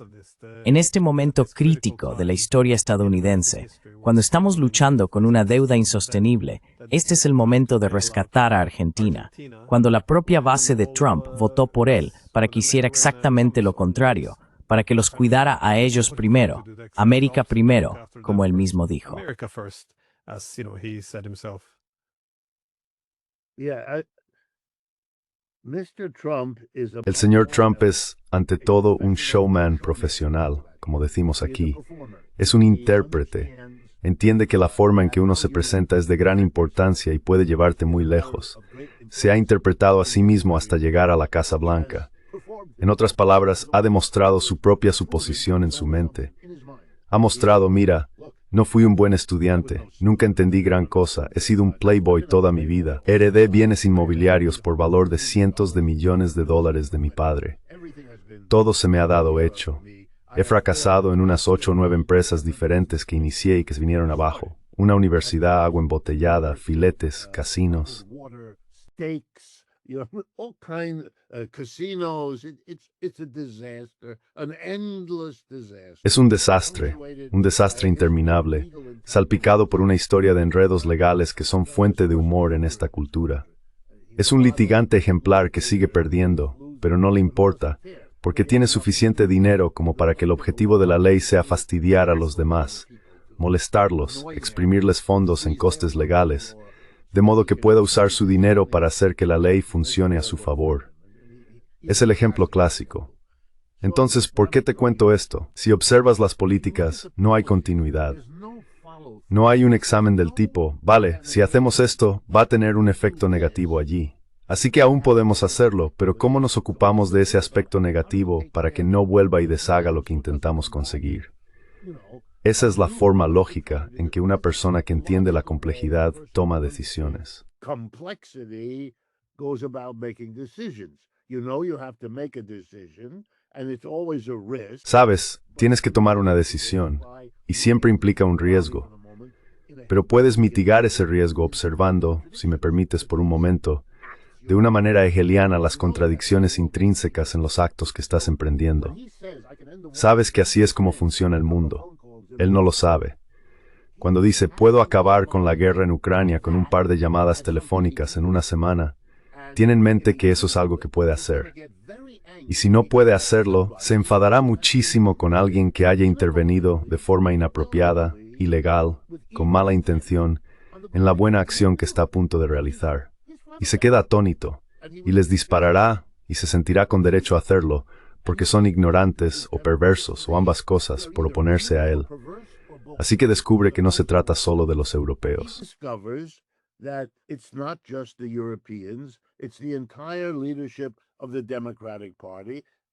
En este momento crítico de la historia estadounidense, cuando estamos luchando con una deuda insostenible, este es el momento de rescatar a Argentina, cuando la propia base de Trump votó por él para que hiciera exactamente lo contrario, para que los cuidara a ellos primero, América primero, como él mismo dijo. El señor Trump es, ante todo, un showman profesional, como decimos aquí. Es un intérprete. Entiende que la forma en que uno se presenta es de gran importancia y puede llevarte muy lejos. Se ha interpretado a sí mismo hasta llegar a la Casa Blanca. En otras palabras, ha demostrado su propia suposición en su mente. Ha mostrado, mira, no fui un buen estudiante, nunca entendí gran cosa, he sido un playboy toda mi vida. Heredé bienes inmobiliarios por valor de cientos de millones de dólares de mi padre. Todo se me ha dado hecho. He fracasado en unas 8 o 9 empresas diferentes que inicié y que se vinieron abajo. Una universidad, agua embotellada, filetes, casinos. Steaks, all kind casinos. It's a disaster, an endless disaster. Es un desastre interminable, salpicado por una historia de enredos legales que son fuente de humor en esta cultura. Es un litigante ejemplar que sigue perdiendo, pero no le importa, porque tiene suficiente dinero como para que el objetivo de la ley sea fastidiar a los demás, molestarlos, exprimirles fondos en costes legales, de modo que pueda usar su dinero para hacer que la ley funcione a su favor. Es el ejemplo clásico. Entonces, ¿por qué te cuento esto? Si observas las políticas, no hay continuidad. No hay un examen del tipo, vale, si hacemos esto, va a tener un efecto negativo allí. Así que aún podemos hacerlo, pero ¿cómo nos ocupamos de ese aspecto negativo para que no vuelva y deshaga lo que intentamos conseguir? Esa es la forma lógica en que una persona que entiende la complejidad toma decisiones. Complexity goes about making decisions. You know you have to make a decision, and it's always a risk. Sabes, tienes que tomar una decisión, y siempre implica un riesgo. Pero puedes mitigar ese riesgo observando, si me permites por un momento, de una manera hegeliana las contradicciones intrínsecas en los actos que estás emprendiendo. Sabes que así es como funciona el mundo. Él no lo sabe. Cuando dice, puedo acabar con la guerra en Ucrania con un par de llamadas telefónicas en una semana, tiene en mente que eso es algo que puede hacer. Y si no puede hacerlo, se enfadará muchísimo con alguien que haya intervenido de forma inapropiada, ilegal, con mala intención, en la buena acción que está a punto de realizar. Y se queda atónito, y les disparará, y se sentirá con derecho a hacerlo, porque son ignorantes o perversos o ambas cosas por oponerse a él. Así que descubre que no se trata solo de los europeos.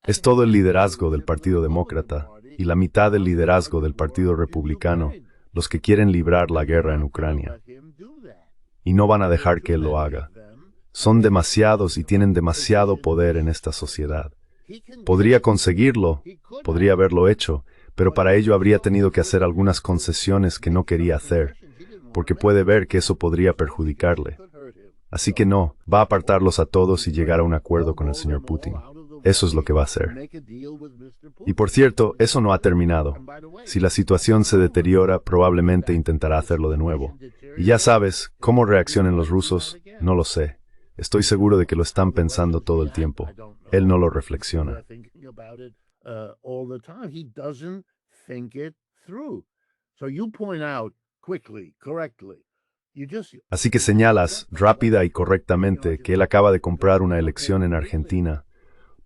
Es todo el liderazgo del Partido Demócrata y la mitad del liderazgo del Partido Republicano los que quieren librar la guerra en Ucrania. Y no van a dejar que él lo haga. Son demasiados y tienen demasiado poder en esta sociedad. Podría conseguirlo, podría haberlo hecho, pero para ello habría tenido que hacer algunas concesiones que no quería hacer, porque puede ver que eso podría perjudicarle. Así que no, va a apartarlos a todos y llegar a un acuerdo con el señor Putin. Eso es lo que va a hacer. Y por cierto, eso no ha terminado. Si la situación se deteriora, probablemente intentará hacerlo de nuevo. Y ya sabes, cómo reaccionen los rusos, no lo sé. Estoy seguro de que lo están pensando todo el tiempo. Él no lo reflexiona. Así que señalas, rápida y correctamente, que él acaba de comprar una elección en Argentina,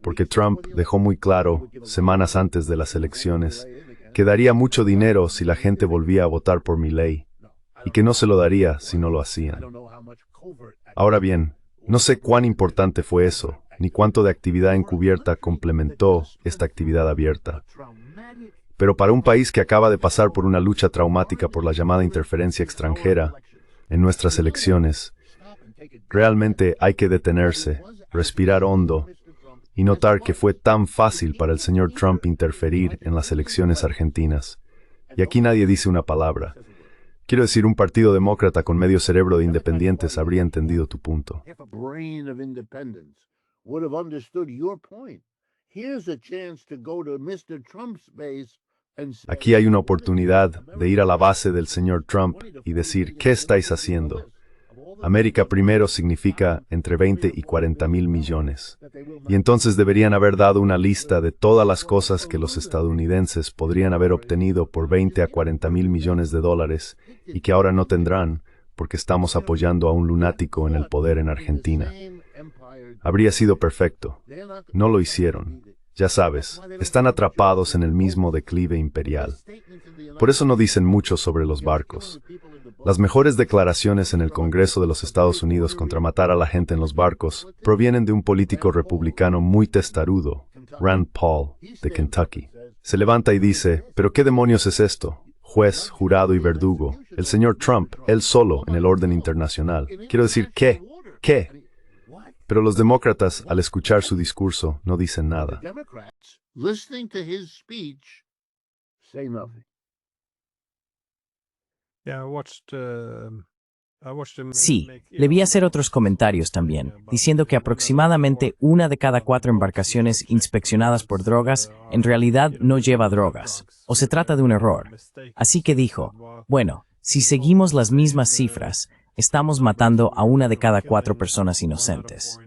porque Trump dejó muy claro, semanas antes de las elecciones, que daría mucho dinero si la gente volvía a votar por Milei, y que no se lo daría si no lo hacían. Ahora bien, no sé cuán importante fue eso, ni cuánto de actividad encubierta complementó esta actividad abierta. Pero para un país que acaba de pasar por una lucha traumática por la llamada interferencia extranjera en nuestras elecciones, realmente hay que detenerse, respirar hondo y notar que fue tan fácil para el señor Trump interferir en las elecciones argentinas. Y aquí nadie dice una palabra. Quiero decir, un partido demócrata con medio cerebro de independientes habría entendido tu punto. Aquí hay una oportunidad de ir a la base del señor Trump y decir, ¿qué estáis haciendo? América primero significa entre 20 y 40 mil millones. Y entonces deberían haber dado una lista de todas las cosas que los estadounidenses podrían haber obtenido por 20 a 40 mil millones de dólares y que ahora no tendrán porque estamos apoyando a un lunático en el poder en Argentina. Habría sido perfecto. No lo hicieron. Ya sabes, están atrapados en el mismo declive imperial. Por eso no dicen mucho sobre los barcos. Las mejores declaraciones en el Congreso de los Estados Unidos contra matar a la gente en los barcos provienen de un político republicano muy testarudo, Rand Paul, de Kentucky. se levanta y dice, ¿pero qué demonios es esto? Juez, jurado y verdugo. El señor Trump, él solo en el orden internacional. Quiero decir, ¿qué? ¿Qué? Pero los demócratas, al escuchar su discurso, no dicen nada. Democrats, listening to his speech, say nothing. Yeah, I watched him Sí, make, le vi hacer otros comentarios también, diciendo que aproximadamente 1 de cada 4 embarcaciones inspeccionadas por drogas en realidad no lleva drogas, o se trata de un error. Así que dijo, bueno, si seguimos las mismas cifras, estamos matando a 1 de cada 4 personas inocentes.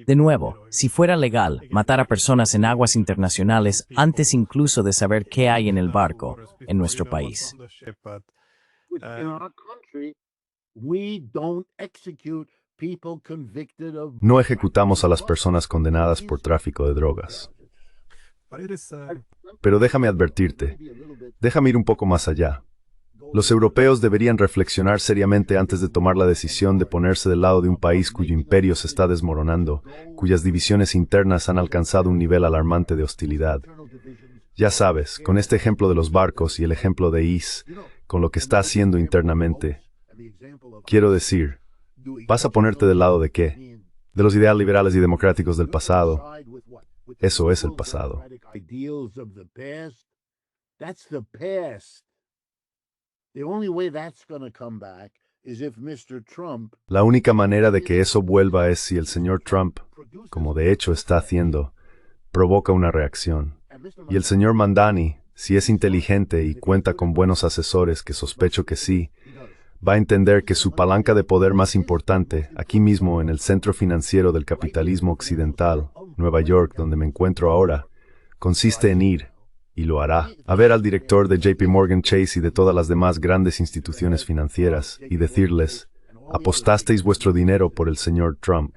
De nuevo, si fuera legal matar a personas en aguas internacionales antes incluso de saber qué hay en el barco en nuestro país. In our country, we don't execute people convicted of. No ejecutamos a las personas condenadas por tráfico de drogas. Pero déjame advertirte, déjame ir un poco más allá. Los europeos deberían reflexionar seriamente antes de tomar la decisión de ponerse del lado de un país cuyo imperio se está desmoronando, cuyas divisiones internas han alcanzado un nivel alarmante de hostilidad. Ya sabes, con este ejemplo de los barcos y el ejemplo de IS, con lo que está haciendo internamente, quiero decir, ¿vas a ponerte del lado de qué? De los ideales liberales y democráticos del pasado. Eso es el pasado. Ideals of the past. That's the past. The only way that's going to come back is if Mr. Trump. La única manera de que eso vuelva es si el señor Trump, como de hecho está haciendo, provoca una reacción. Y el señor Mandani, si es inteligente y cuenta con buenos asesores, que sospecho que sí, va a entender que su palanca de poder más importante, aquí mismo en el centro financiero del capitalismo occidental, Nueva York, donde me encuentro ahora, consiste en ir, y lo hará, a ver al director de JP Morgan Chase y de todas las demás grandes instituciones financieras y decirles, apostasteis vuestro dinero por el señor Trump.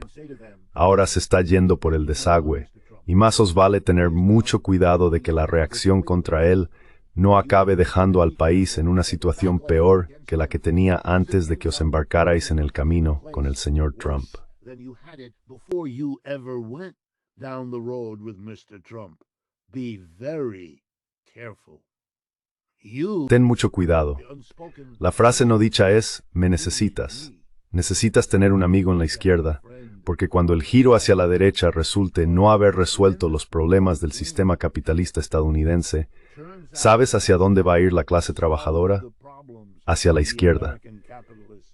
Ahora se está yendo por el desagüe, y más os vale tener mucho cuidado de que la reacción contra él no acabe dejando al país en una situación peor que la que tenía antes de que os embarcarais en el camino con el señor Trump. Than you had it before you ever went down the road with Mr. Trump. Be very careful. You. Ten mucho cuidado. The unspoken. La frase no dicha es, me necesitas. Necesitas tener un amigo en la izquierda, porque cuando el giro hacia la derecha resulte no haber resuelto los problemas del sistema capitalista estadounidense, ¿sabes hacia dónde va a ir la clase trabajadora? Hacia la izquierda.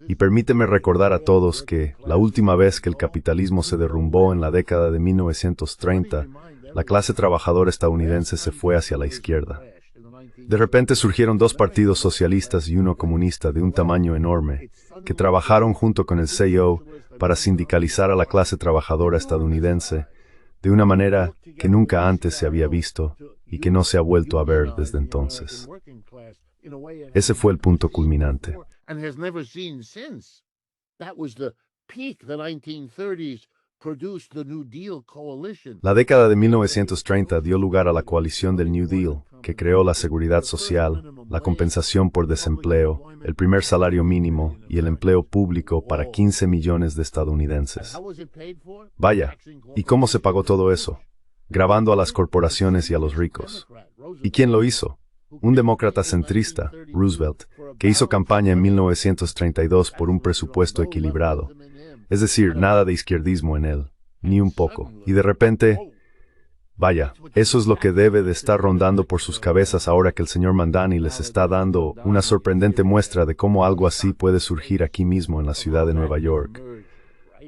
Y permíteme recordar a todos que, la última vez que el capitalismo se derrumbó en la década de 1930, la clase trabajadora estadounidense se fue hacia la izquierda. De repente surgieron 2 partidos socialistas y uno comunista de un tamaño enorme, que trabajaron junto con el CIO para sindicalizar a la clase trabajadora estadounidense de una manera que nunca antes se había visto y que no se ha vuelto a ver desde entonces. Ese fue el punto culminante. And has never seen since. That was the peak. The 1930s produced the New Deal coalition. La década de 1930 dio lugar a la coalición del New Deal, que creó la seguridad social, la compensación por desempleo, el primer salario mínimo y el empleo público para 15 millones de estadounidenses. How was it paid for? Vaya, ¿y cómo se pagó todo eso? Grabando a las corporaciones y a los ricos. ¿Y quién lo hizo? Un demócrata centrista, Roosevelt, que hizo campaña en 1932 por un presupuesto equilibrado. Es decir, nada de izquierdismo en él, ni un poco. Y de repente, vaya, eso es lo que debe de estar rondando por sus cabezas ahora que el señor Mandani les está dando una sorprendente muestra de cómo algo así puede surgir aquí mismo en la ciudad de Nueva York.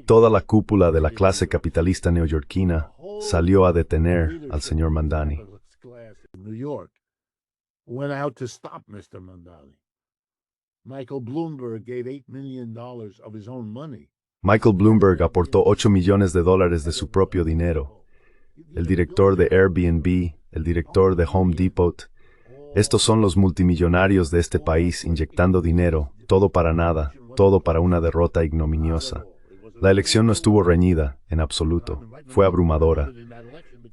Toda la cúpula de la clase capitalista neoyorquina salió a detener al señor Mandani. New York went out to stop Mr. Mandani. Michael Bloomberg gave $8 million of his own money. Michael Bloomberg aportó $8 millones de su propio dinero. El director de Airbnb, el director de Home Depot. Estos son los multimillonarios de este país inyectando dinero, todo para nada, todo para una derrota ignominiosa. La elección no estuvo reñida, en absoluto. Fue abrumadora.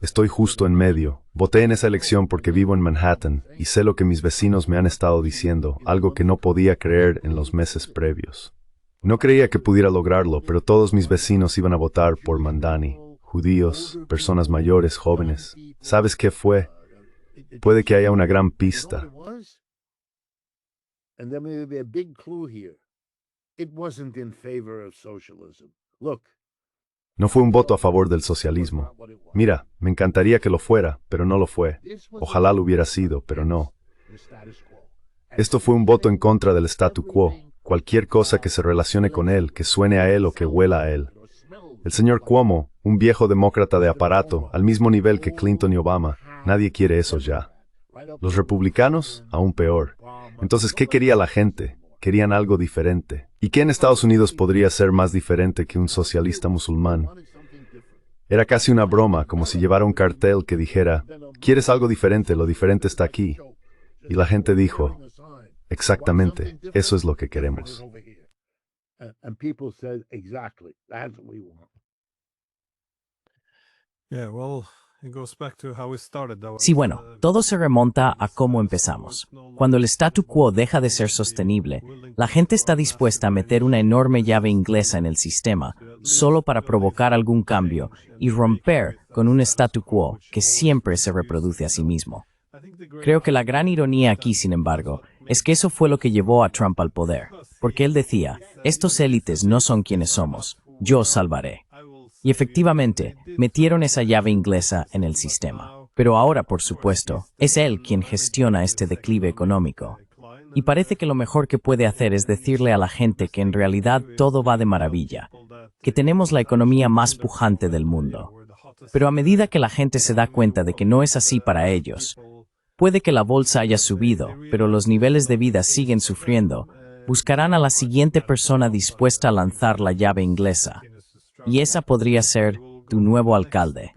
Estoy justo en medio. Voté en esa elección porque vivo en Manhattan y sé lo que mis vecinos me han estado diciendo, algo que no podía creer en los meses previos. No creía que pudiera lograrlo, pero todos mis vecinos iban a votar por Mandani. Judíos, personas mayores, jóvenes. ¿Sabes qué fue? Puede que haya una gran pista. And there may be a big clue here. It wasn't in favor of socialism. Look. No fue un voto a favor del socialismo. Mira, me encantaría que lo fuera, pero no lo fue. Ojalá lo hubiera sido, pero no. Esto fue un voto en contra del statu quo. Cualquier cosa que se relacione con él, que suene a él o que huela a él. El señor Cuomo, un viejo demócrata de aparato, al mismo nivel que Clinton y Obama, nadie quiere eso ya. Los republicanos, aún peor. Entonces, ¿qué quería la gente? Querían algo diferente. ¿Y qué en Estados Unidos podría ser más diferente que un socialista musulmán? Era casi una broma, como si llevara un cartel que dijera, ¿quieres algo diferente? Lo diferente está aquí. Y la gente dijo, exactamente, eso es lo que queremos. Sí, bueno, todo se remonta a cómo empezamos. Cuando el statu quo deja de ser sostenible, la gente está dispuesta a meter una enorme llave inglesa en el sistema, solo para provocar algún cambio y romper con un statu quo que siempre se reproduce a sí mismo. Creo que la gran ironía aquí, sin embargo, es que eso fue lo que llevó a Trump al poder, porque él decía, estos élites no son quienes somos, yo os salvaré. Y efectivamente, metieron esa llave inglesa en el sistema. Pero ahora, por supuesto, es él quien gestiona este declive económico. Y parece que lo mejor que puede hacer es decirle a la gente que en realidad todo va de maravilla, que tenemos la economía más pujante del mundo. Pero a medida que la gente se da cuenta de que no es así para ellos, puede que la bolsa haya subido, pero los niveles de vida siguen sufriendo, buscarán a la siguiente persona dispuesta a lanzar la llave inglesa. Y esa podría ser tu nuevo alcalde.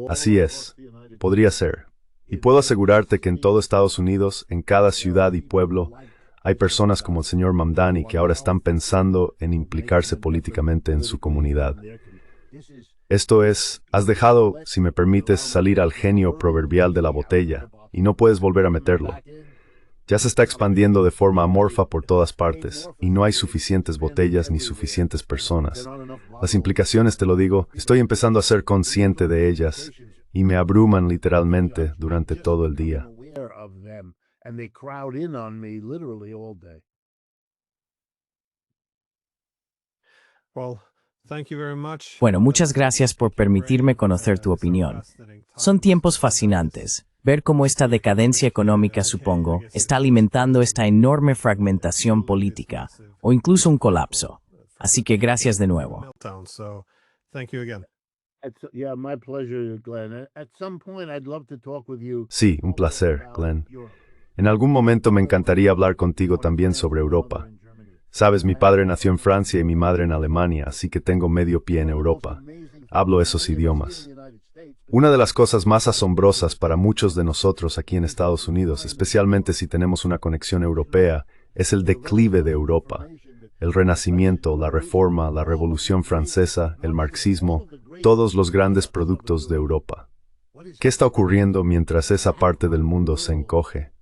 Así es, podría ser. Y puedo asegurarte que en todo Estados Unidos, en cada ciudad y pueblo, hay personas como el señor Mamdani que ahora están pensando en implicarse políticamente en su comunidad. Esto es, has dejado, si me permites, salir al genio proverbial de la botella, y no puedes volver a meterlo. Ya se está expandiendo de forma amorfa por todas partes, y no hay suficientes botellas ni suficientes personas. Las implicaciones, te lo digo, estoy empezando a ser consciente de ellas, y me abruman literalmente durante todo el día. Bueno, muchas gracias por permitirme conocer tu opinión. Son tiempos fascinantes. Ver cómo esta decadencia económica, supongo, está alimentando esta enorme fragmentación política, o incluso un colapso. Así que gracias de nuevo. Sí, un placer, Glenn. En algún momento me encantaría hablar contigo también sobre Europa. Sabes, mi padre nació en Francia y mi madre en Alemania, así que tengo medio pie en Europa. Hablo esos idiomas. Una de las cosas más asombrosas para muchos de nosotros aquí en Estados Unidos, especialmente si tenemos una conexión europea, es el declive de Europa. El Renacimiento, la Reforma, la Revolución Francesa, el marxismo, todos los grandes productos de Europa. ¿Qué está ocurriendo mientras esa parte del mundo se encoge?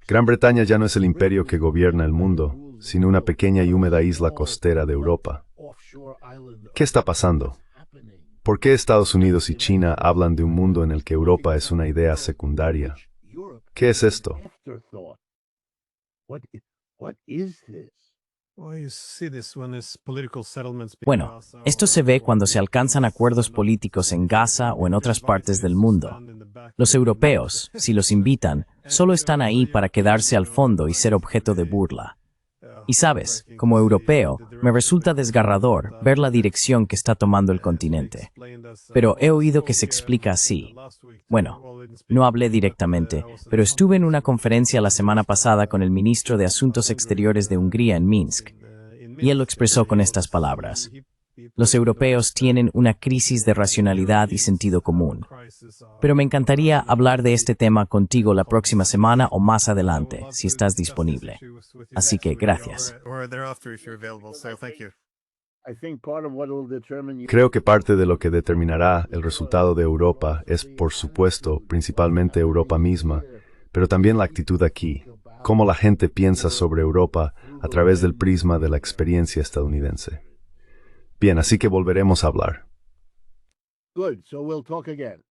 Gran Bretaña ya no es el imperio que gobierna el mundo, sino una pequeña y húmeda isla costera de Europa. ¿Qué está pasando? ¿Por qué Estados Unidos y China hablan de un mundo en el que Europa es una idea secundaria? ¿Qué es esto? Bueno, esto se ve cuando se alcanzan acuerdos políticos en Gaza o en otras partes del mundo. Los europeos, si los invitan, solo están ahí para quedarse al fondo y ser objeto de burla. Y sabes, como europeo, me resulta desgarrador ver la dirección que está tomando el continente. Pero he oído que se explica así. Bueno, no hablé directamente, pero estuve en una conferencia la semana pasada con el ministro de Asuntos Exteriores de Hungría en Minsk, y él lo expresó con estas palabras. Los europeos tienen una crisis de racionalidad y sentido común. Pero me encantaría hablar de este tema contigo la próxima semana o más adelante, si estás disponible. Así que gracias. Creo que parte de lo que determinará el resultado de Europa es, por supuesto, principalmente Europa misma, pero también la actitud aquí, cómo la gente piensa sobre Europa a través del prisma de la experiencia estadounidense. Bien, así que volveremos a hablar. Good, so we'll talk again.